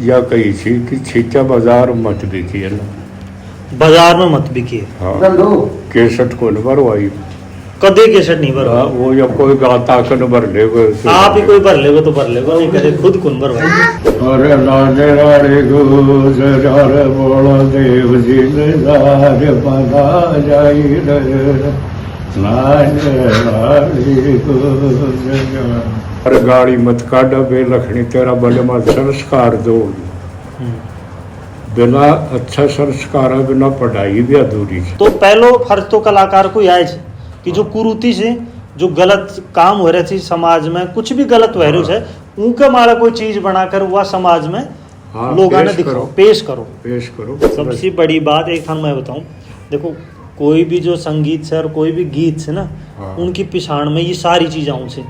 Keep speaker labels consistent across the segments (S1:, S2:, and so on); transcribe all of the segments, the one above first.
S1: या कही थी कि छीचा बाजार मत बिकी है ना,
S2: बाजार में मत बिकिए।
S1: हाँ केसट को न भरवाई,
S2: कदे केसट नहीं भरवा।
S1: हाँ, वो या कोई गाता कन भर ले
S2: आप ही कोई भर लेगो तो भर लेगो, नहीं करे खुद कुन भरवाई।
S1: अरे राजे राड़े गुजर बोला देव जी ने दार बना जाई रे नाने राड़े गुजर। अरे गाड़ी मत काट बे लखनी तेरा बड़े मत संस्कार दो, बिना अच्छा संस्कार है बिना पढ़ाई भी अधूरी है।
S2: तो पहलो फर्ज तो कलाकार को आए कि जो कुरूती से जो गलत काम हो रहे थे समाज में, कुछ भी गलत हो रहे है उनका मारा कोई चीज बनाकर वह समाज में लोगों ने दिखाओ, पेश करो। सबसे बड़ी बात एक थान मैं बताऊं, देखो कोई भी जो संगीत से और कोई भी गीत से ना, उनकी पिछाड़ में ये सारी चीज आऊँ से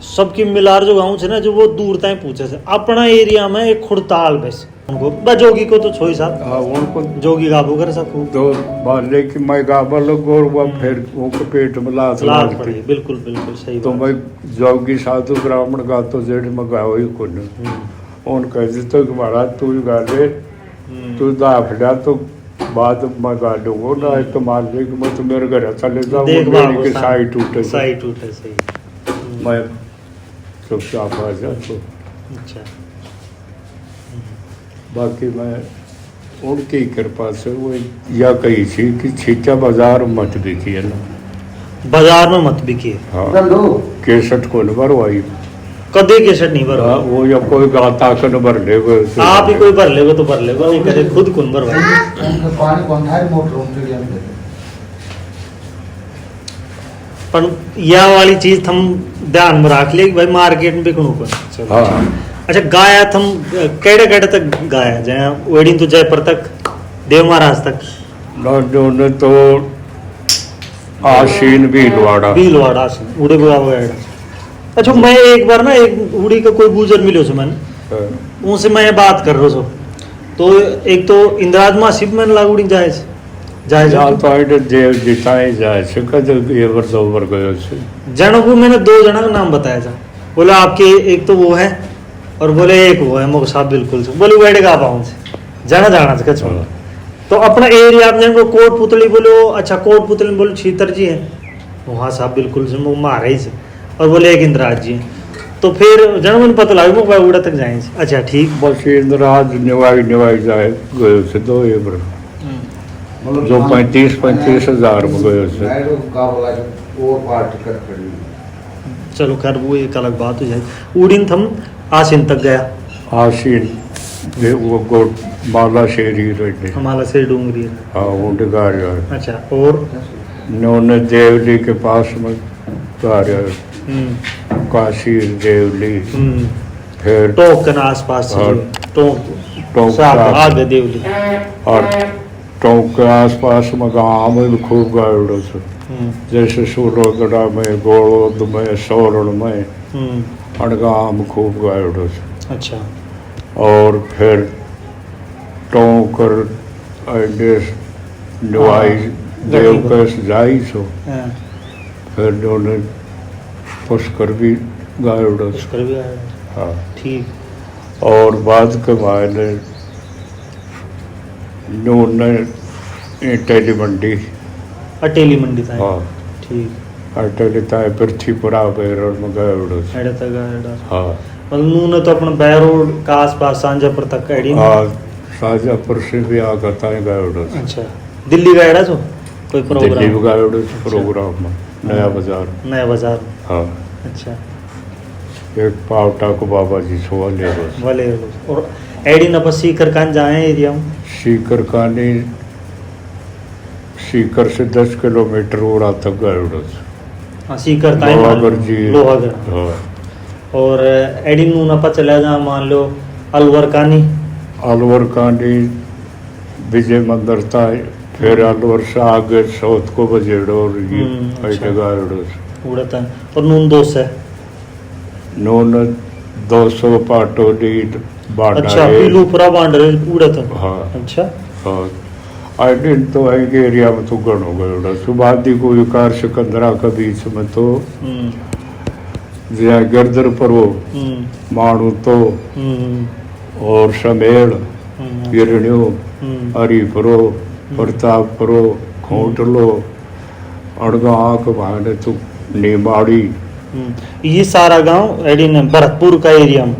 S2: सबकी मिलार जो गाँव से ना, जो वो दूर तक पूछे से अपना एरिया में एक खुड़ताल बस उनको जोगी को तो छोई साहब,
S1: उनको
S2: जोगी गाबू कर सकूं
S1: तो बाले की मैं गाबा लोग और वह फिर उनको पेट में लात
S2: पड़ी। बिल्कुल सही
S1: तो मैं जोगी साधु ब्राह्मण गा तो जेठ में गाओ ही कुन उन कह देते कि महाराज तू गा ले, तू दाफड़ा तो बाद में गा दूंगा ना, तो मान ले कि मैं तो मेरे घर चले जाऊँ कि साई टूटे
S2: सही
S1: मैं चुपचाप आ जा। तो
S2: अच्छा
S1: बाकी मैं उनकी कृपा से वो या कही थी कि छीचा बाजार मत बिकी है ना,
S2: बाजार में मत बिकिए।
S1: हाँ केसट को न भरवाई,
S2: कदे केसट नहीं भरवा।
S1: हाँ, वो या कोई गाता कन भर ले
S2: आप ही कोई भर लेगो तो भर लेगो, नहीं करे खुद कुन भरवाई। पर यह वाली चीज हम ध्यान में रख ले कि भाई मार्केट में बिकनू को।
S1: हाँ
S2: अच्छा गाया थम केड़े तक गाया जया वेडिंग तो जयपुर तक देव महाराज तक
S1: ने तो आशीन भी
S2: लवाड़ा आशीन उड़े बुआ। अच्छा मैं एक बार ना एक उड़ी का कोई गुजर मिलो से मैंने उनसे मैं बात कर रहा हूँ, तो एक तो इंदिराज मासिब मैंने लागूड़ी जाए
S1: तो आइडे देव जिताए जाए से कद ये वर्ष ओवर गयो से
S2: जनों को मैंने 2 जना का नाम बताया था, बोला आपके एक तो वो है और बोले एक वो है मोक साहब बिल्कुल से बोले बैठ गा पाऊँ से जाना कछ। तो अपना एरिया आप जान कोट पुतली बोलो, अच्छा कोट पुतली बोलो छीतर जी है वहाँ साहब बिल्कुल से वो मारे ही से, और बोले एक इंद्राज जी है। तो फिर जन मन पता लगे वो उड़ा तक जाए। अच्छा ठीक
S1: बस इंद्राज निवाई जाए गयो से 2 एबर जो 35 हजार में गयो से।
S2: चलो खैर वो एक अलग बात हो जाए। उड़ीन थम आसीन तक गया,
S1: आसीन वो गोट माला शेरी रहते
S2: हमारा से डूंगरी।
S1: हाँ वो गा रहा है।
S2: अच्छा और
S1: नौने देवली के पास में गा रहा है, काशी देवली फिर
S2: टोकन आसपास टोक आगे देवली
S1: और टोक के आसपास में गाँव में भी खूब गायोड़ो से, जैसे सूरोदड़ा में गोड़ोद में सोरण में अड़गाम खूब गायोड़ो से।
S2: अच्छा
S1: और फिर टोकर निवाई देव के जाई सो फिर दोनों पुष्कर भी गायोड़ो से। हाँ
S2: ठीक।
S1: और बाद के मायने नूने टेली मंडी
S2: था।
S1: हाँ
S2: ठीक
S1: अटेली ताए पृथ्वीपुरा बैरोड में गायोड़ो से। हाँ
S2: नूने तो अपना बैरोड का आसपास सांजापुर तक एडी।
S1: हाँ सांजापुर से भी आगा ताए गायोड़ो से।
S2: अच्छा दिल्ली गायड़ा जो कोई प्रोग्राम?
S1: दिल्ली गायोड़ो से प्रोग्राम में नया बाजार। हाँ
S2: अच्छा
S1: एक पावटा को बाबा जी सो वाले
S2: और एडी न बस सीकर कान जाए एरिया में।
S1: सीकर से 10 किलोमीटर उड़ा तक गायोड़ो से।
S2: हाँ सीकर लोहागढ़।
S1: हाँ
S2: और एडी नू न चला जा मान लो अलवर कानी विजय मंदिर था, फिर अलवर से आगे साउथ को बजेड़ो और ये गायोड़ो से उड़ता है। और नून 200
S1: नून 200 पाटोली बांडा।
S2: अच्छा पीलूपुरा बांडरे उड़ता।
S1: हाँ
S2: अच्छा
S1: हाँ आइडिन तो आएंगे एरिया में तो गण हो गए सुबादी को विकार सिकंदरा के बीच में तो गर्दर पर वो मानू तो और समेड़ किरणियो हरिपुरो प्रतापपुरो खोटलो अड़गा आंक भाने तू नीमाड़ी।
S2: ये सारा गांव एडी ने भरतपुर का एरिया में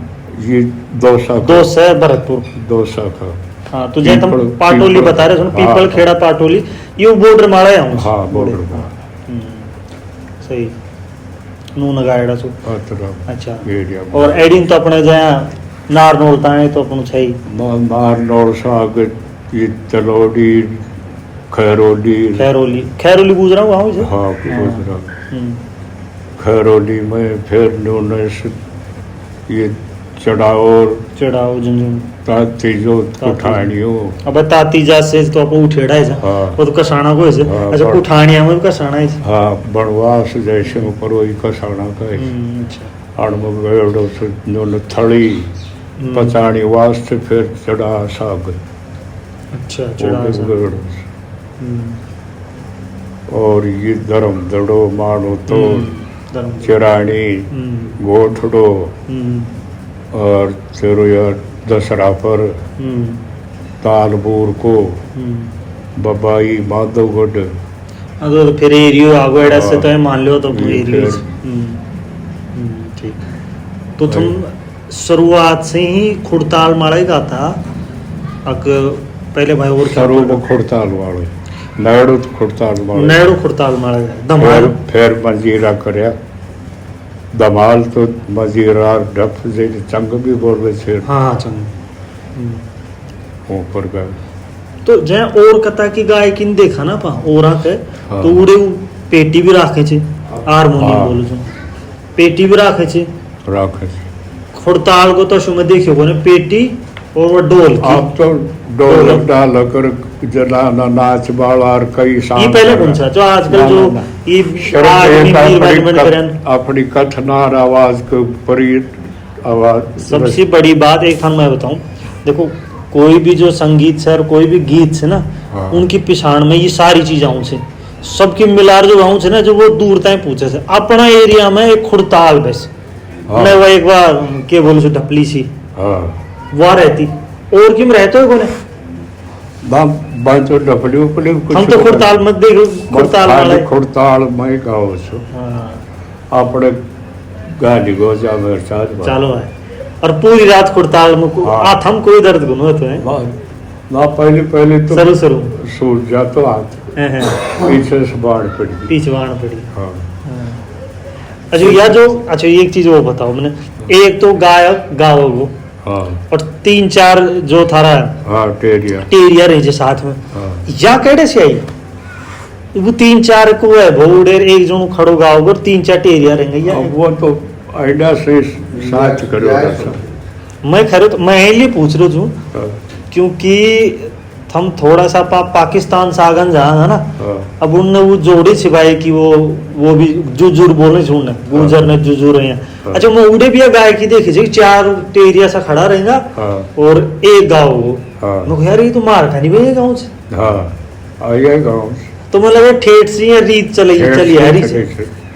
S1: ये दौसा
S2: है भरतपुर
S1: दौसा का।
S2: हाँ तो जैसे तुम
S1: पीपल-
S2: पाटोली
S1: पीपल-
S2: बता रहे हो
S1: हाँ,
S2: पीपल खेड़ा पाटोली ये बॉर्डर मारा है हम
S1: हाँ बॉर्डर का
S2: सही नून गायड़ा सु
S1: अतरा
S2: अच्छा
S1: एरिया में।
S2: और एडिन तो अपने जहाँ नार नोलता है तो अपन छई
S1: नार नौर साग ये तलोड़ी खैरोली
S2: खैरोली गुजरा हुआ हूँ
S1: हाँ गुजरा खैरोली में फिर उन्होंने ये चढ़ाओर
S2: चढ़ाओ झुंझुन
S1: ताती जो कुठानियों
S2: अब तातीजा से तो अपन उठेड़ा है
S1: हाँ।
S2: वो तो कसाना को है
S1: हाँ,
S2: अच्छा
S1: बड़-
S2: कुठानिया में कसाना है
S1: हाँ बनवास जैसे ऊपर वही कसाना का है
S2: अच्छा
S1: अणमेड़ो से उन्होंने थड़ी पचानी वास्ते फिर चढ़ा साग
S2: अच्छा चढ़ा सा।
S1: और ये धर्म दड़ो मानो तो
S2: धर्म
S1: चिरानी गोठड़ो और तेरो यार दसरा पर तालबूर को बबाई माधवगढ़
S2: तो फिर एरियो आगो एड़ा से तो है मान लो तो
S1: ये
S2: एरियो
S1: फिर-
S2: ठीक तो तुम शुरुआत से ही खुड़ताल मारा ही था अक पहले भाई और क्या
S1: सरू खुड़ताल वाले नैड़ो तो खुड़ताल वाले
S2: नैड़ो खुड़ताल मारा गया धमाल
S1: फिर मंजीरा करया धमाल तो मजीरा डफ जे चंग भी बोल रहे थे
S2: हाँ चंग
S1: ऊपर गए
S2: तो जय और कथा की गाय किन देखा ना पा और के
S1: हाँ।
S2: तो उड़े पेटी भी राखे छे हारमोनियम
S1: हाँ।
S2: बोलो छो पेटी भी राखे छे
S1: राखे
S2: खुड़ताल को तो शुमे देखियो कोने पेटी और वो ढोल की
S1: अब तो ढोलक डाल कर जलाना नाच बाड़ा और कई
S2: ये
S1: शाम
S2: पहले कौन सा जो आजकल जो ये आदमी पीर बन करन
S1: अपनी कथनार आवाज के ऊपर ही आवाज
S2: सबसे बड़ी बात एक थान मैं बताऊं देखो कोई भी जो संगीत से और कोई भी गीत से ना
S1: हाँ।
S2: उनकी पिछाड़ में ये सारी चीजें आऊं से सबकी मिलार जो गाँव से ना जो वो दूर तक पूछे से अपना एरिया में एक खुड़ताल बस
S1: हाँ।
S2: मैं वो एक बार के बोलो सो ढपली सी
S1: हाँ
S2: वह रहती और किम रहते हो कोने
S1: बात तो डपली उपली कुछ
S2: हम तो खुड़ताल मत देखो खुड़ताल वाला
S1: खुड़ताल मैं गाओ छो
S2: हाँ
S1: अपने गाली गोजा में साथ
S2: चालो है और पूरी रात खुड़ताल में
S1: हाँ।
S2: आथम कोई दर्द गुनो तो है
S1: ना पहले पहले तो
S2: सरू सरू
S1: सूट जातो हाथ पीछे से बाढ़ पड़ी
S2: पीछवाड़ पड़ी
S1: हाँ
S2: अच्छा यार जो अच्छा एक चीज वो बताओ मैंने एक तो गायक गाओ वो
S1: हाँ
S2: और 3-4 जो थारा
S1: हाँ टेरिया
S2: टेरिया रहे साथ में
S1: हाँ
S2: या कैसे से आई वो 3-4 को है बहुडेर एक जन खड़ो गाओ और 3-4 टेरिया रहेंगे या
S1: अब वो तो आइडा से साथ करेगा
S2: मैं खरे तो मैं लिए पूछ रहा हूँ
S1: हाँ
S2: क्योंकि हम थोड़ा सा पाकिस्तान से आगन जहाँ ना
S1: हाँ
S2: अब उनने वो जोड़ी छिपाई कि वो भी जुजुर बोलने छोड़ने गुजर ने जुजुर हैं
S1: हाँ।
S2: अच्छा मैं उड़े भी गाय की देखी थी 4 टेरिया सा खड़ा रहेगा
S1: हाँ
S2: और एक गाँव वो
S1: हाँ
S2: मैं कहा, यार ये तो मार खानी भाई गाँव से
S1: हाँ आइए गाँव
S2: तो मैं लगा ठेठ सी या रीत चली चली हरी से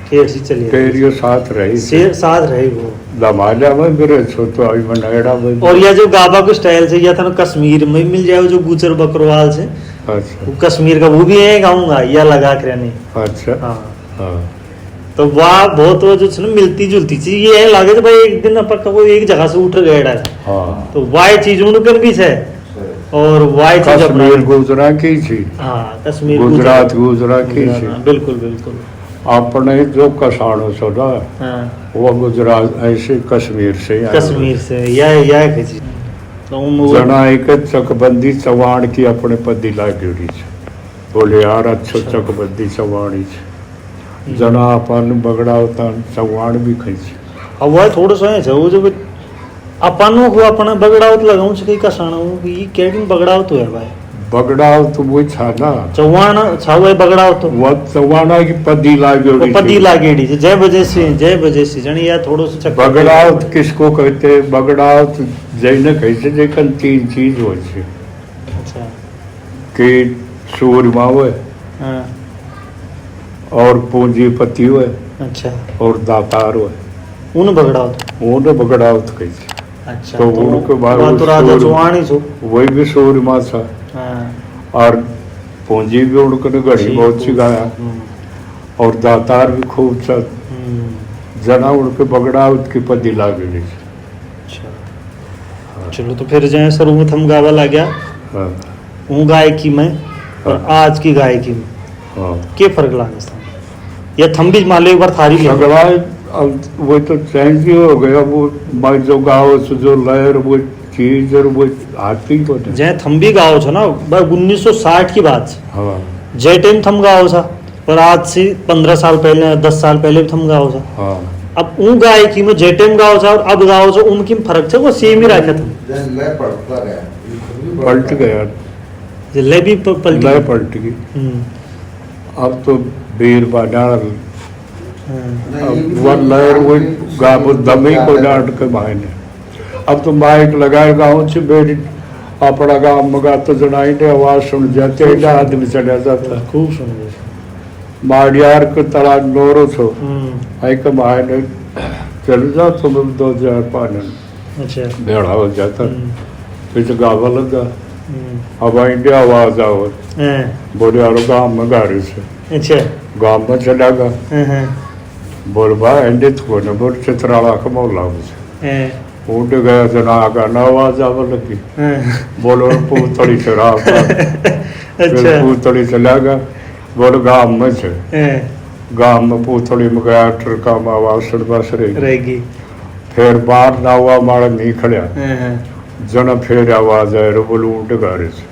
S2: ठेठ सी चली
S1: टेरियो साथ रही
S2: साथ रही वो
S1: दमाजा में मेरे छो तो अभी बनाएड़ा में
S2: और यह जो गाबा को स्टाइल से या था ना कश्मीर में मिल जाए जो गुजर बकरवाल से
S1: अच्छा
S2: वो कश्मीर का वो भी है गाऊंगा या लगा कर नहीं
S1: अच्छा
S2: हाँ
S1: हाँ
S2: तो वाह बहुत वो जो है ना मिलती जुलती चीज ये है लगे तो भाई एक दिन अपन वो एक जगह से उठ गया है
S1: हाँ
S2: तो वाई चीज उनकर भी है और वाई चीज अपना
S1: कश्मीर गुजरा की थी
S2: हाँ कश्मीर
S1: गुजरात गुजरा की थी
S2: हाँ, बिल्कुल बिल्कुल
S1: अपने जो कसाणो सो ना
S2: हाँ
S1: वो गुजरात ऐसे कश्मीर से आए।
S2: कश्मीर से या किसी तो वो-
S1: जना एक चकबंदी चवाण की अपने पदी लागेड़ी छे बोले यार अच्छो चकबंदी चवाणी छे जना अपन बगड़ावता चवाण भी खई छे
S2: अब वह थोड़ा सा है वो जो अपन को अपना बगड़ावत लगाऊं से कई कसाना हूं कि ये केडिन बगड़ावत है भाई
S1: बगड़ाव तो वो छा ना
S2: चौवाना छावे बगड़ावत तो
S1: वो चवाणा की पदी
S2: वो
S1: लागेड़ी
S2: पति लागेड़ी से जय बजे से जनी या थोड़ो से चक्कर
S1: बगड़ाव किसको कहते बगड़ाव जैन कैसे जेकन 3 चीज हो छे
S2: अच्छा
S1: कि सूरमा हुए
S2: हाँ
S1: और पूंजीपति हुए
S2: अच्छा
S1: और दातार हुए
S2: उन बगड़ावत
S1: वो बगड़ाव कैसे
S2: अच्छा
S1: तो उनके बाद
S2: वहाँ तो राजा
S1: सूर्य-
S2: चौहान ही छो।
S1: वही भी सूर्यमा था
S2: हाँ,
S1: और पूंजी भी उनको ने घड़ी बहुत सी गाया और दातार भी खूब था जना उनके बगड़ा उसकी पदी लाग गई।
S2: अच्छा चलो तो फिर जाए शुरू में थम गावा ला गया
S1: हाँ
S2: वो गायकी में और आज की गायकी में
S1: हाँ
S2: क्या फर्क लागे था या थम भी मान लो एक बार थारी ले
S1: झगड़ा अब वो तो चेंज ही हो गया वो मैं जो गाओ से जो लहर वो चीज और वो आती को नहीं।
S2: जय थम भी गाओ छो ना 1960 की बात है।
S1: हाँ
S2: जय टाइम थम गाओ था और आज से 15 साल पहले 10 साल पहले भी थम गाओ था।
S1: हाँ
S2: अब ऊ गायकी में जय टाइम गाओ था और अब गाओ था उनकी फर्क था वो सेम ही रखा था
S1: पलट गया
S2: ले भी पलटी
S1: लय पलट गई। अब तो वीर बाजार अब वो लहर वो गाबो दमी को डांट के मायने अब तो माइक लगाए गाँव से बेरी अपना गाँव में गाता जनाई ने आवाज सुन जाते हैं आदमी चढ़ा जाता
S2: खूब सुन गए
S1: माड़ियार के तला नोरो छो आई के मायने चल जा तुम 2005
S2: अच्छा
S1: भेड़ा हो जाता फिर गावा लगा अब इंडिया आवाज आओ बोले यारो गाँव में गा रही से
S2: अच्छा
S1: गाँव में चला गया बोल बा एंडे को न बोल चित्राला का मौला मुझे उठ गया जना का आवाज आवा लगी बोलो पूतड़ी चढ़ा
S2: अच्छा
S1: पूतड़ी चला गया बोल गाँव में से गाँव में पूतड़ी में गया ट्रका में आवाज सुन बस
S2: रहेगी
S1: फिर बाहर ना हुआ मारा नहीं खड़िया जना फिर आवाज आए रो बोलो उठ गा रहे से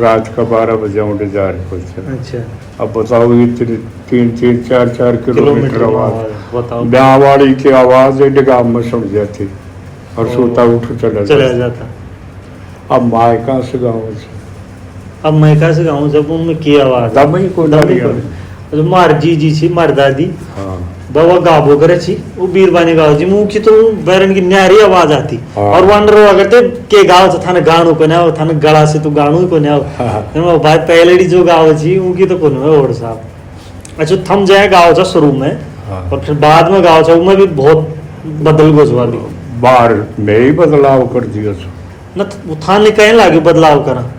S1: रात का 12 बजे उठ जा रहे थे।
S2: अच्छा
S1: अब बताओ इतनी 3-3 4-4 किलोमीटर आवाज
S2: बताओ
S1: ब्याहवाड़ी की आवाज है गाँव में सुन जाती और सोता उठ चला
S2: जाता।
S1: अब मायका से गाँव से
S2: अब मैका से गाँव जब उनमें की आवाज
S1: दम ही को
S2: जो मार जी छी मार दादी
S1: हाँ
S2: बाबा गाबो करे छी वो बीरबानी गाओ जी मुंह की तो बैरन की न्यारी आवाज आती
S1: हाँ।
S2: और वंडर अगर ते के गाओ तो थाने गाणो को ना थाने गला से तो गाणो को ना
S1: हाँ।
S2: भाई पहले जो गाओ छी उनकी तो कोन है और साहब अच्छा थम जाए गाओ था शुरू में
S1: हाँ।
S2: और फिर बाद में गाओ था उनमें भी बहुत बदल गो भी
S1: बाहर में ही बदलाव कर दिया
S2: न वो थाने कहीं लागे बदलाव करा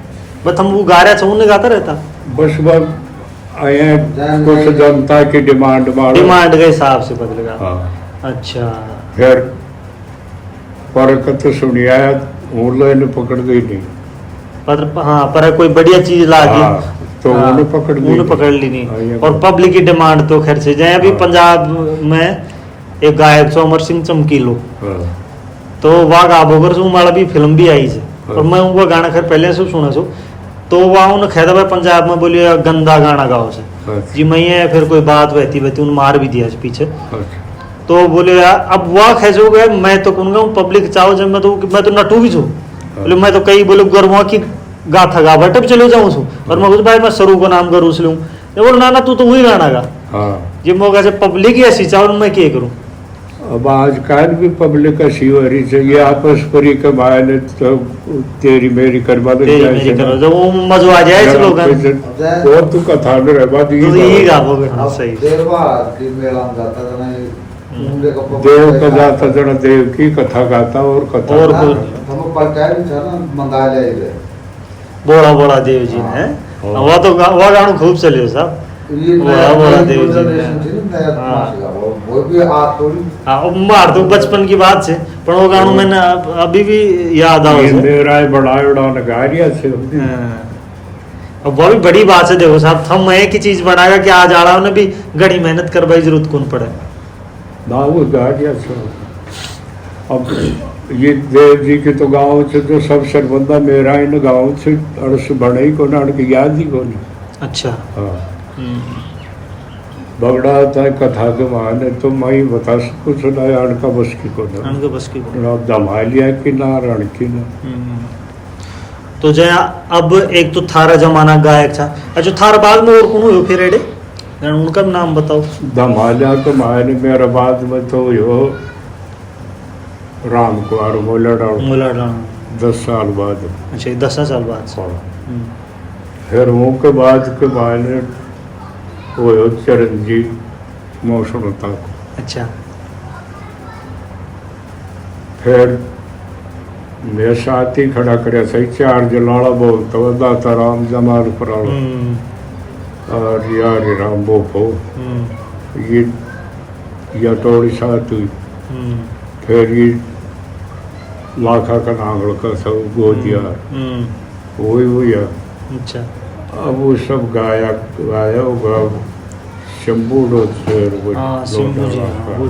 S2: बस हम वो गा रहे थे उन्हें गाता रहता
S1: बस बस आए कुछ जनता की डिमांड
S2: डिमांड के हिसाब से बदलेगा
S1: हाँ
S2: अच्छा
S1: फिर पर कत सुनिया ने पकड़ गई नहीं
S2: पर हाँ पर कोई बढ़िया चीज लागी
S1: हाँ, तो
S2: हाँ,
S1: उन्हें पकड़ ली
S2: उन्हें पकड़ ली
S1: हाँ,
S2: नहीं
S1: ये
S2: और पब्लिक की डिमांड तो खैर से जाए अभी
S1: हाँ।
S2: पंजाब में एक गायक छो अमर सिंह चमकीलो
S1: हाँ,
S2: तो वह गाबोगर से वाला भी फिल्म भी आई है
S1: हाँ।
S2: और मैं उनका गाना खैर पहले से सुना सो तो वहाँ उन्हें खेदा भाई पंजाब में बोलिए गंदा गाना गाओ से
S1: अच्छा,
S2: जी मैं ये फिर कोई बात बहती बहती उन्हें मार भी दिया पीछे
S1: अच्छा,
S2: तो बोले यार अब वह खेचो गए मैं तो कहूँगा पब्लिक चाहो जब मैं तो नटू भी छू बोले मैं तो कई बोले गरवा की गाथा गा बट चले जाऊँ छू और मैं भाई मैं सरू को नाम करूँ उसलिए बोल ना तू तो वही गाना गा
S1: हाँ।
S2: ये मौका से पब्लिक ही ऐसी चाहो मैं क्या करूँ
S1: अब आजकल भी पब्लिक ऐसी हो रही चाहिए आपस पर ही कमाए ने तो तेरी मेरी करवा दे
S2: तेरी मेरी करो जब वो मजो आ जाए से लोग
S1: वो तू कथा न रहबा दी
S2: तो यही गाओगे हाँ सही
S1: देव का जाता जना देव की कथा गाता और कथा
S2: और बोला बोला देव जी ने
S1: हाँ।
S2: वह तो वह गाना खूब चले हो साहब बोला देव जी ने हाँ वो मार दो बचपन की बात से पर वो गाना मैंने अभी भी याद आओ
S1: मेरा बड़ा उड़ान गा रिया से
S2: अब वो भी बड़ी बात है देखो साहब हम एक ही चीज बनाएगा कि आज आड़ा ने भी घड़ी मेहनत करवाई जरूरत कौन पड़े
S1: ना वो गा रिया से अब ये देव जी के तो गाँव से जो सब सरबंदा मेरा इन गाँव से अड़स बने ही को ना अड़के याद ही को नहीं
S2: अच्छा
S1: हाँ बगड़ा होता है कथा के माने तो मैं ही बता सकूँ सुना अड़का बस की को ना
S2: उनके बस की
S1: दमा लिया कि ना रण की ना
S2: तो जय अब एक तो थारा जमाना गायक था अच्छा थारा बाद में और कौन हुए फिर एडे उनका नाम बताओ
S1: दमालिया के मायने मेरा बाद में तो यो राम कुमार मोला 10 साल बाद
S2: अच्छा 10 साल बाद
S1: फिर वो के बाद के मायने वो चरणजीत मौसम होता
S2: अच्छा
S1: फिर मैं साथ ही खड़ा करे सही चार जलाड़ा बोलता हुआ दाता राम जमाल फराल और यार राम बोपो ये या टोड़ी साथ हुई फिर ये लाखा का नांगल का सब गोदिया वही है।
S2: अच्छा
S1: अब वो सब गाया गाया होगा शंभू
S2: शंभू जी वो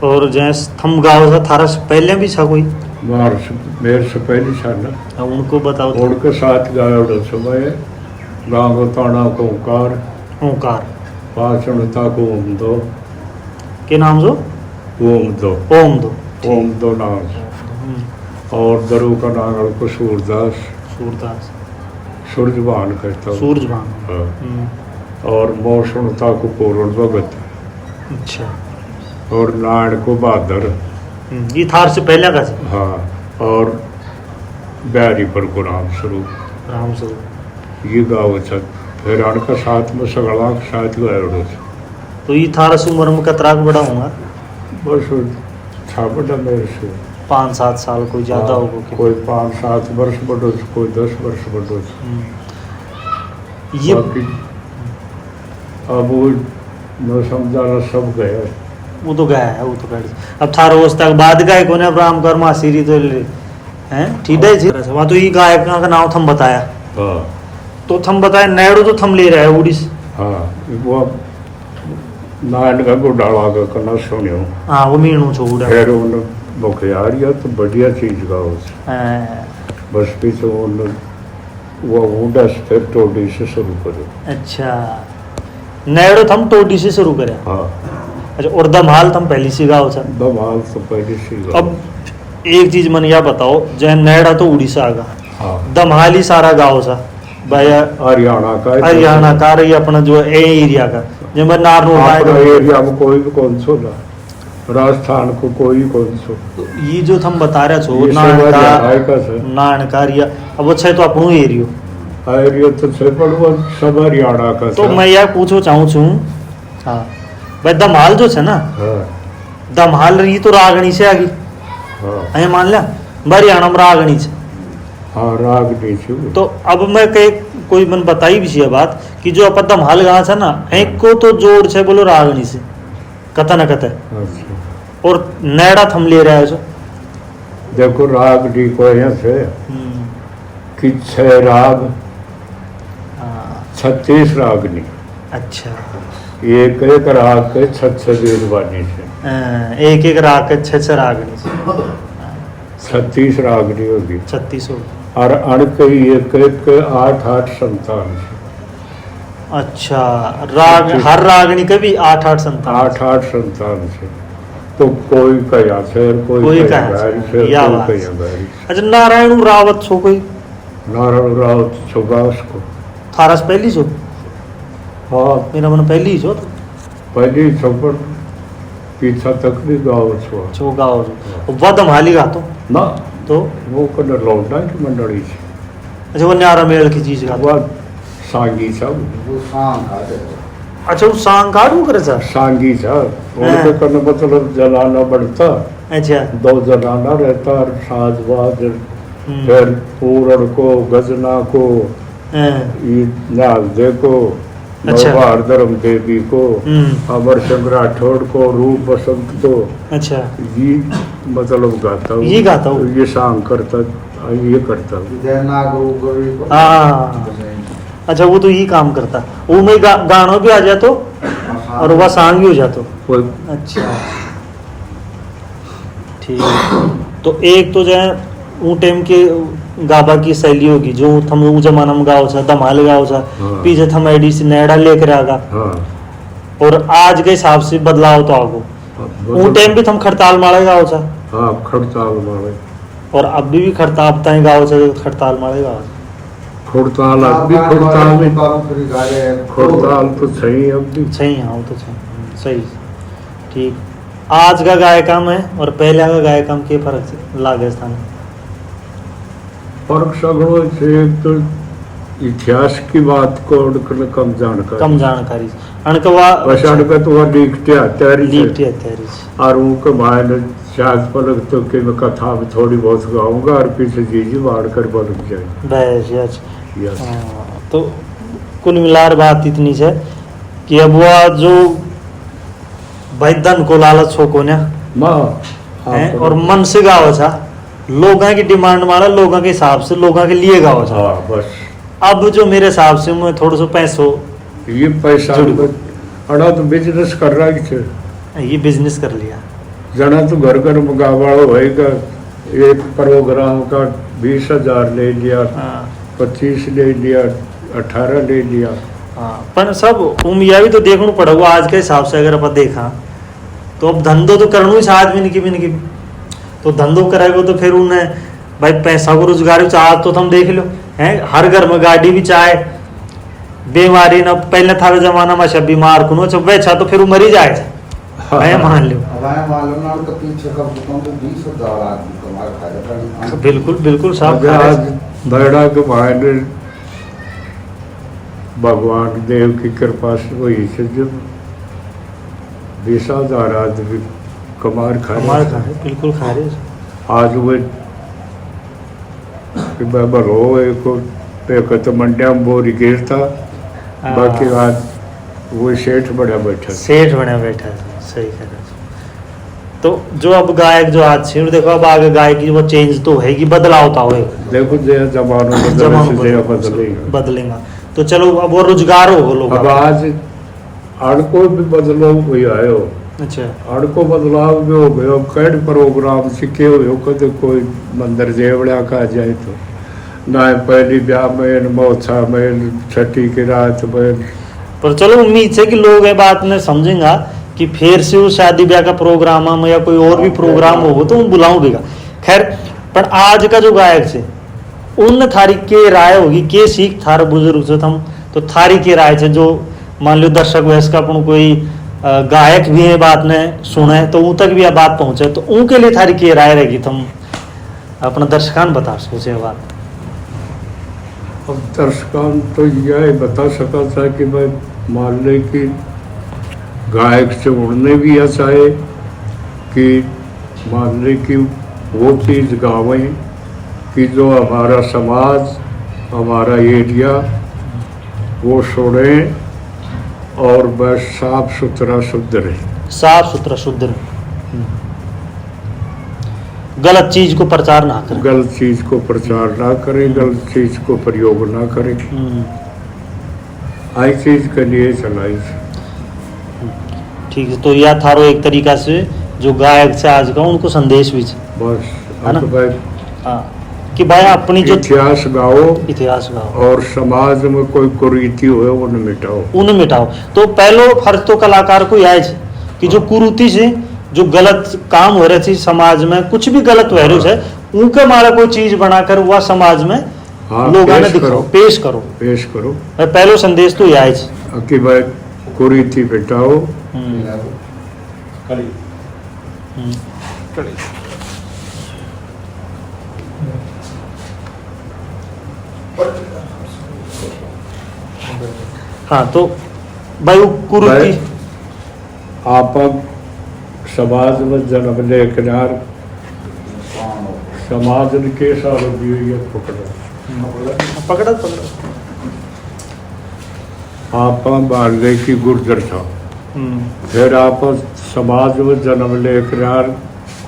S2: और जैसे थम गाँव था थारा से पहले भी था कोई
S1: मेरे से पहले साल
S2: अब उनको बताओ
S1: उनके साथ गाया उड़ा सुबह गाँव ताना को ओंकार
S2: ओंकार
S1: पाचनता को ओम दो
S2: के नाम जो
S1: ओम दो ओम दो नाम और दरु का नाम को सूरदास
S2: सूरदास
S1: सूरजवान कहता हूँ
S2: सूरजवान
S1: और मौसमता को पूर्ण भगत
S2: अच्छा
S1: और नारायण को बहादुर
S2: ये थार से पहले का
S1: हाँ और बैरी पर को राम
S2: स्वरूप
S1: ये गाँव अच्छा फिर अड़का साथ में सगड़ा साथ गाया
S2: तो ये थारा से उम्र में कतरा बड़ा होगा
S1: बस था बड़ा मेरे से
S2: 5-7 साल कोई ज्यादा होगा
S1: कोई 5-7 वर्ष बड़ो कोई 10 वर्ष बड़ो
S2: ये
S1: अब वो न समझाना सब गया
S2: वो तो गया है वो तो गया अब थार रोज तक बाद गाय को ने राम कर्मा सीरी तो हैं ठीक है जी वहाँ तो ये गायक का नाम थम बताया
S1: हाँ
S2: तो थम बताया नैडो तो थम ले रहा है उड़ीस
S1: हाँ वो नारायण का गोडाला का कना सुनियो
S2: हाँ वो मीनू छोड़ा
S1: फिर उन बुखियार या तो बढ़िया चीज का उस बस भी तो उन वो उड़स फिर टोडी से शुरू करो
S2: अच्छा नैडो थम टोडी से शुरू करे
S1: हाँ
S2: अच्छा और दमहाल थम पहली सी गाँव था
S1: दमहाल तो पहली सी
S2: अब एक चीज मन या बताओ जय नैडा तो उड़ीसा आगा
S1: हाँ
S2: दमहाल ही सारा गाँव था भैया हरियाणा का रही अपना जो एरिया का जो मैं
S1: एरिया में कोई भी कौन सो ना राजस्थान को कोई कौन सो
S2: ये जो थम बता रहे छो नानकार अब वो छे तो अपनो
S1: एरियो तो छे पर वो सब हरियाणा का
S2: तो मैं यह पूछो चाहूँ छू हाँ भाई दमहाल जो छे ना दमहाल रही तो रागणी से आगी हाँ मान लिया हरियाणा में रागणी से
S1: हाँ रागनी से
S2: तो अब मैं कोई मन बताई भी बात कि जो अपन दमहाल गाँव है ना एक को तो जोड़ छे बोलो रागणी से कथा न कथा और नैडा थम ले रहा है जो
S1: देखो रागनी को यहाँ से कि 6 राग 36 रागनी
S2: अच्छा
S1: एक एक राग के 6 वेदवानी से
S2: एक राग के 6 रागनी से
S1: 36 रागनी होगी
S2: 36 होगी
S1: और अणक एक एक 8-8 संतान से
S2: अच्छा राग हर रागनी के भी 8-8 संतान
S1: 8-8 संतान से तो कोई कया से कोई कया
S2: अच्छा नारायण रावत छो कोई
S1: नारायण रावत छोगा उसको
S2: थारस पहली छो
S1: हाँ
S2: मेरा मन पहली छो तो
S1: पहली छपर पीछा तक भी गाँव छो
S2: गाँव वह दमहाली गा तो
S1: ना
S2: तो
S1: वो कद लौटा की मंडली से
S2: अच्छा वो न्यारा मेल की चीज का
S1: वो सांगी सब
S2: अच्छा वो सांग काटू करे सर
S1: सांगी सब उनके करने मतलब जलाना बढ़ता
S2: अच्छा
S1: 2 जलाना रहता और साजवाज फिर पूरण को गजना को नागदे को नवभार धर्म देवी को अमर शंकर राठौड़ को रूप बसंत को
S2: अच्छा
S1: ये मतलब गाता हूँ
S2: ये गाता हूँ
S1: ये सांग करता ये करता हूँ
S2: अच्छा वो तो ये काम करता वो में गाना भी आ जातो और वह सांग भी हो जातो अच्छा ठीक तो एक तो जो है वो टाइम के गाबा की शैली होगी जो थम जमाना में गाओ था दमहाल गाओ था पीछे थम एडी से नैडा लेकर आगा और आज के हिसाब से बदलाव तो आगो वो टाइम भी थम खड़ताल मारे गाओ था
S1: खड़ताल मारे
S2: और अभी भी खड़ताल ताई गाओ था खड़ताल मारे गाओ
S1: खड़ताल अभी खड़ताल तो सही अभी
S2: सही हाँ वो तो सही ठीक आज का गायकम है और पहले का गायकम के फर्क लागे स्थान
S1: फर्क सगड़ो से तो इतिहास की बात को कम जानकारी
S2: अणकवा
S1: बस अणका तो लिखते तैयारी
S2: लिखते
S1: और उनके मायने जाग पलक तो कि मैं कथा में थोड़ी बहुत गाऊंगा और पीछे जी बाढ़ कर पलक जाए।
S2: बस यस।
S1: यस।
S2: तो कुल मिलाकर बात इतनी है कि अब वह जो भाई धन को लालच हो को
S1: माँ
S2: हैं और मन से गाओ था लोगों की डिमांड मारा लोगों के हिसाब से लोगों के लिए गाओ था।
S1: हाँ बस
S2: अब जो मेरे हिसाब से मैं थोड़ा सा पैसों
S1: ये पैसा अड़ा तो बिजनेस कर रहा है,
S2: ये बिजनेस कर लिया।
S1: जना तो घर घर मुकाबला होएगा, एक प्रोग्राम का 20,000 ले लिया,
S2: हाँ
S1: 25 ले लिया, 18 ले लिया।
S2: हाँ पर सब उमिया भी तो देखना पड़ेगा आज के हिसाब से। अगर अपन देखा तो अब धंधो तो करना ही आदमी निकी तो धंधो करेगा तो फिर उन्हें भाई पैसा को रोजगार चाह तो तुम देख लो हैं हर घर में गाड़ी भी चाहे बीमारी ना पहले था जमाना में सब बीमार कुनो जब वैसा तो फिर वो मरी जाए मैं मान लो। बिल्कुल बिल्कुल साहब
S1: बड़ा के मायने भगवान देव की कृपा से वही से जब 20,000 आदमी कमार खा रहे
S2: बिल्कुल खा रहे।
S1: आज वो बराबर हो एक तो मंडिया में बोरी गिरता, बाकी आज वो सेठ बड़ा बैठा
S2: सही कह रहे। तो जो अब गायक जो आज से देखो अब आगे गायक की वो चेंज तो है कि बदलाव होता है।
S1: देखो जमाना
S2: बदलेगा तो चलो अब वो रोजगार हो लोग।
S1: अब आज अड़को भी बदलाव हुई आयो।
S2: अच्छा
S1: अड़को बदलाव भी हो गयो। कई प्रोग्राम सीखे हुए कद कोई मंदिर जेवड़ा का जाए तो ना पहली ब्याह में मौसा में छठी की रात में।
S2: पर चलो उम्मीद है कि लोग ये बात में समझेंगे कि फिर से वो शादी ब्याह का प्रोग्राम हम या कोई और भी प्रोग्राम हो तो हम बुलाऊंगा। खैर पर आज का जो गायक से उन थारी के राय होगी के सीख थार बुजुर्ग से हम तो थारी के राय से जो मान लो दर्शक वयस्क अपन कोई गायक भी है बात ने सुने तो उन तक भी यह बात पहुंचे तो उनके लिए थारी की राय रहेगी तुम अपना दर्शकान बता सोचे बात।
S1: अब दर्शकान तो यह बता सका था कि मैं मान ले कि गायक से उड़ने भी ऐसा है कि मान ले कि वो चीज़ गावें कि जो हमारा समाज हमारा एरिया वो छोड़े और बस साफ सुथरा शुद्ध रहे।
S2: साफ सुथरा शुद्ध रहे, गलत चीज को प्रचार ना करें।
S1: गलत चीज को प्रचार ना करें, गलत चीज को प्रयोग ना करें। आई चीज के लिए चलाई।
S2: ठीक है तो यह थारो एक तरीका से जो गायक से आज का उनको संदेश भी
S1: बस
S2: है ना
S1: भाई
S2: कि भाई अपनी जो
S1: इतिहास गाओ और समाज में कोई कुरीति हो उन्हें मिटाओ।
S2: तो पहलो फर्ज तो कलाकार को यह है कि जो कुरीति से जो गलत काम हो रहे थे समाज में कुछ भी गलत हो रहे है उनके मारा कोई चीज बनाकर वह समाज में लोगों ने दिखाओ पेश करो। पहलो संदेश तो यह है
S1: कि भाई कुरीति मिटाओ।
S2: हाँ तो भाई वो कुरीति
S1: आप समाज में जन्म लेकर समाज ने के साल
S2: पकड़ा
S1: आप मान ले की गुर्जर था फिर आप समाज में जन्म लेकर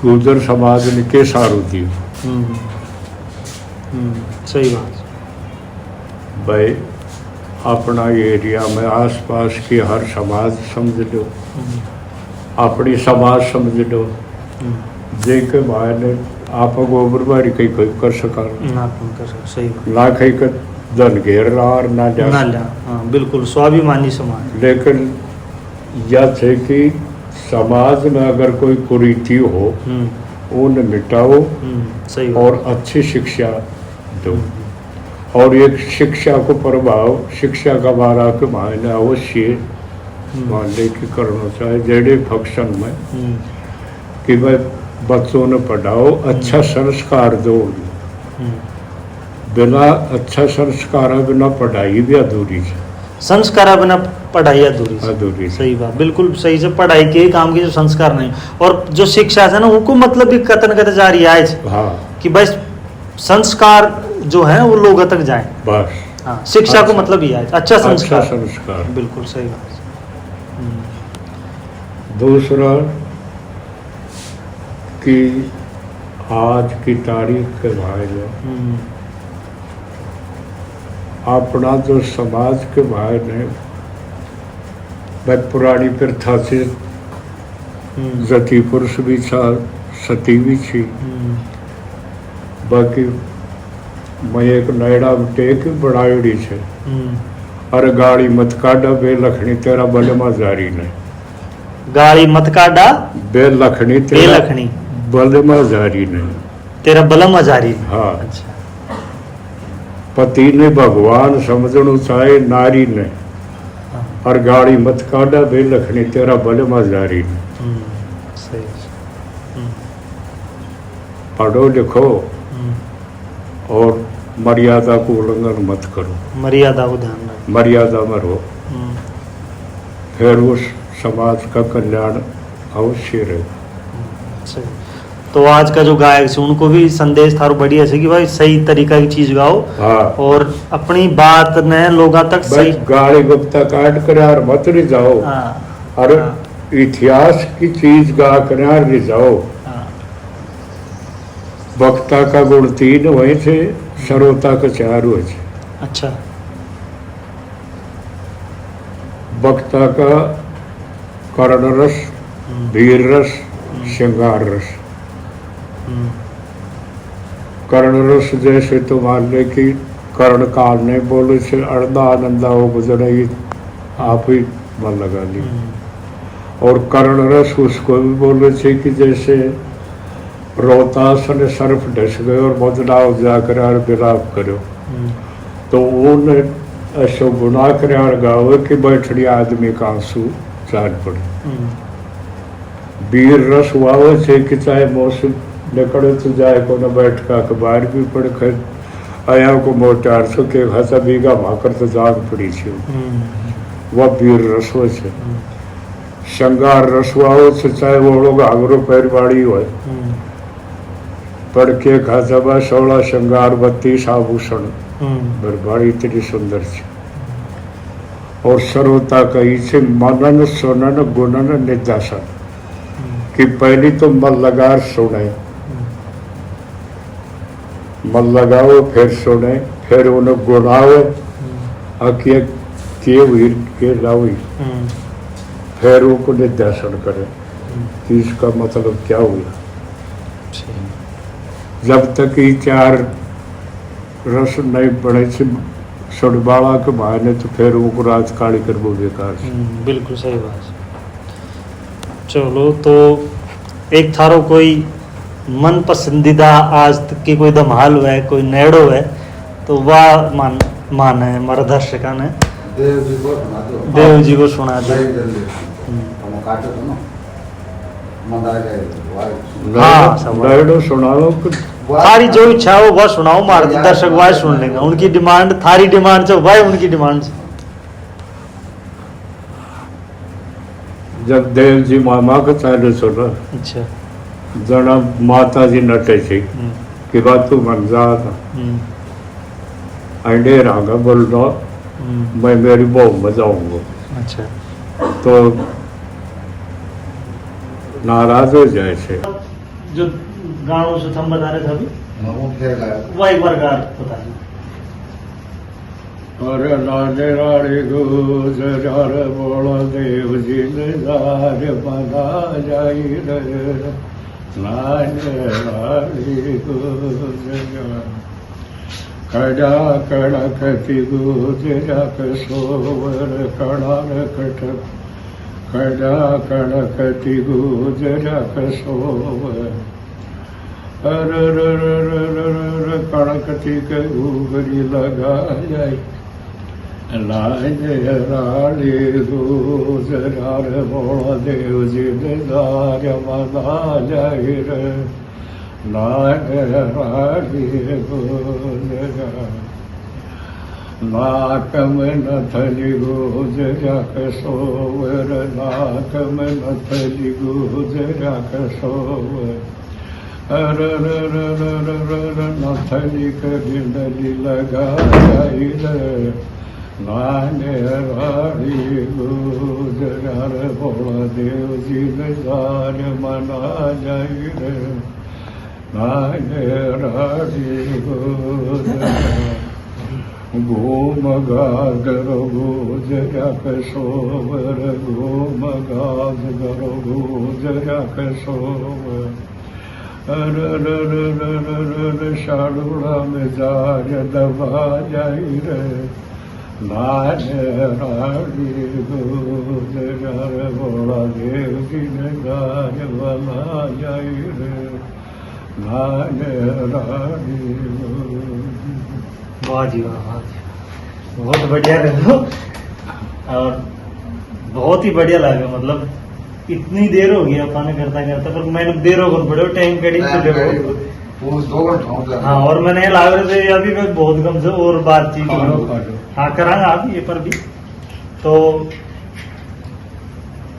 S1: गुर्जर समाज ने के सार होती
S2: सही बात
S1: भाई अपना एरिया में आसपास की हर समाज समझ लो अपनी समाज समझ लो जे के मायने आप गोबर बारी कहीं कोई कर सका ना कहीं का धन घेर रहा ना
S2: हाँ, बिल्कुल स्वाभिमानी समाज।
S1: लेकिन यह थे कि समाज में अगर कोई कुरीति हो उन्हें मिटाओ
S2: सही
S1: और अच्छी शिक्षा दो। और एक शिक्षा को प्रभाव शिक्षा का बारा के मायने अवश्य मान ले कि करना चाहिए जेडे फंक्शन में कि भाई बच्चों ने पढ़ाओ अच्छा संस्कार दो। बिना अच्छा संस्कार बिना पढ़ाई भी अधूरी है।
S2: संस्कार बिना पढ़ाई अधूरी से।
S1: अधूरी से।
S2: सही बात, बिल्कुल सही से पढ़ाई के काम के जो संस्कार नहीं और जो शिक्षा है ना उनको मतलब भी कतन कत जा रही है
S1: हाँ
S2: कि बस संस्कार जो है वो लोगों तक जाए।
S1: बस
S2: हाँ, शिक्षा को मतलब ये है अच्छा संस्कार।
S1: अच्छा संस्कार।
S2: बिल्कुल सही बात।
S1: दूसरा कि आज की तारीख के भाई जो अपना जो समाज के भाई ने भाई पुरानी प्रथा से जति पुरुष भी था सती भी थी बाकी मैं एक नैड़ा टेक बनाई है अरे गाड़ी मत काटा बे लखनी तेरा बलमा जारी ने
S2: गाड़ी मत काटा
S1: बे लखनी
S2: बे
S1: तेरा
S2: लखनी
S1: बलमा जारी ने
S2: तेरा बलम जारी।
S1: हाँ
S2: अच्छा
S1: पति ने भगवान समझणु चाहे नारी ने और गाड़ी मत काटा बे लखनी तेरा बलमा जारी ने
S2: सही।
S1: पढ़ो लिखो और मर्यादा को उल्लंघन मत करो।
S2: मर्यादा को ध्यान रखो।
S1: मर्यादा में रहो फिर उस समाज का कल्याण अवश्य रहेगा।
S2: सही। तो आज का जो गायक है उनको भी संदेश थारो बढ़िया है कि भाई सही तरीका की चीज गाओ।
S1: हाँ
S2: और अपनी बात ने लोगों तक सही
S1: गाली गुप्ता काट कर यार मत नहीं जाओ।
S2: हाँ,
S1: और
S2: हाँ,
S1: इतिहास की चीज गा कर यार नहीं जाओ।
S2: हाँ,
S1: वक्ता का गुण 3 हुए थे श्रोता का 4 हुए थे।
S2: अच्छा
S1: वक्ता का कर्ण रस वीर रस श्रृंगार रस। कर्ण रस जैसे तो मान ले कि कर्ण काल ने बोले से अर्धा आनंदा हो गुजरे आप ही मन लगा ली। और कर्ण रस उसको भी बोले थे कि जैसे रोहतास ने सर्फ ढस गए और बदलाव जाकर और विलाप करो तो उन ऐसो गुनाह कर और गावे कि बैठड़ी आदमी का आंसू चाल पड़े। वीर रस हुआ से कि चाहे मौसम निकले तो जाए को न बैठ का अखबार भी पढ़ कर आया को मोटार सो के खासा बीघा भाकर तो जाग पड़ी थी वह वीर रस हो से। श्रृंगार रस हुआ से चाहे वो लोग आगरो पैरवाड़ी हो पढ़ के खासा बा 16 श्रृंगार 32 आभूषण बड़ी इतनी सुंदर थी। और सर्वता कही से मनन सुनन गुणन निदासन कि पहली तो मन लगा सुने मन लगाओ फिर सुने फिर उन्हें गुणाओ अकिए के लावी फिर उनको निर्देशन करे कि इसका मतलब क्या हुआ। जब तक ये 4 रस नहीं बने से सुडबाड़ा के मायने तो फिर वो राज काली कर वो बेकार।
S2: बिल्कुल सही बात। चलो तो एक थारो कोई मन पसंदीदा आज तक की कोई धमाल हुआ है कोई नेड़ो है तो वाह मान है हमारा दर्शका ने देव जी को सुना दे। हाँ
S1: नेड़ो सुनाओ
S2: थारी जो इच्छा हो वह सुनाओ मार दर्शक वह सुन लेंगे। उनकी डिमांड थारी डिमांड से वह उनकी डिमांड से।
S1: जब देव जी मामा को चाले सुना
S2: अच्छा
S1: जना माता जी नटे थी कि बात तू मन जा अंडे रागा बोल दो मैं मेरी बहू में जाऊंगा।
S2: अच्छा
S1: तो नाराज हो जाए थे
S2: जो गानों से हम बता रहे थे अभी वह एक बार गा बताइए।
S1: अरे लाडे राड़े गुजर बोल देव जी ने दार बना जाई रे लाडे राड़े गुजर कड़ा कड़कती गुजरक सोवर कड़ार कटक कड़ा कड़कती गुजरक सोवर कड़कती के उगरी लगा जाए लाजे राड़े गुजरार बोल देव जी ने दार बना जाए रे लाजे राड़े गुजरार नाक में नथली गुजरा सोवर, नाक में नथली गुजरा सोवर, नथली कली लगा जाई रे, नाने राड़ी गुजरा रे, बोला देव जी जार मना जाई रे, नाने राड़ी गुजरा घूम गागर गुजरा सोवर, घूम गागर गुजरा सोवर, शाड़ूड़ा में जार दबा जाई रे, नाने राड़ी गुजरा रे, बोला देव जी जार बना जाई रे, नाने राड़ी
S2: वाह जी वाह, वाह जी, बहुत बढ़िया रहो। और बहुत ही बढ़िया लगा, मतलब इतनी देर हो गई अपने करता करता, पर मैंने देर हो गई बड़े टाइम कटिंग से देखो
S3: वो 2 घंटा हो गया।
S2: हाँ, और मैंने लाग रहे थे अभी मैं बहुत कम से और बातचीत हाँ करांगा आप ये पर भी। तो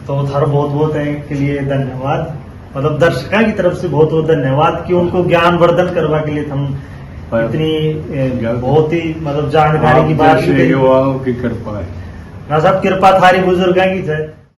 S2: थारा बहुत बहुत के लिए धन्यवाद, मतलब दर्शकों की तरफ से बहुत बहुत धन्यवाद कि उनको ज्ञान वर्धन करवा के लिए हम इतनी बहुत ही मतलब जानकारी की बात
S1: युवाओं की कृपा है
S2: ना, सब कृपा थारी बुजुर्गों की है।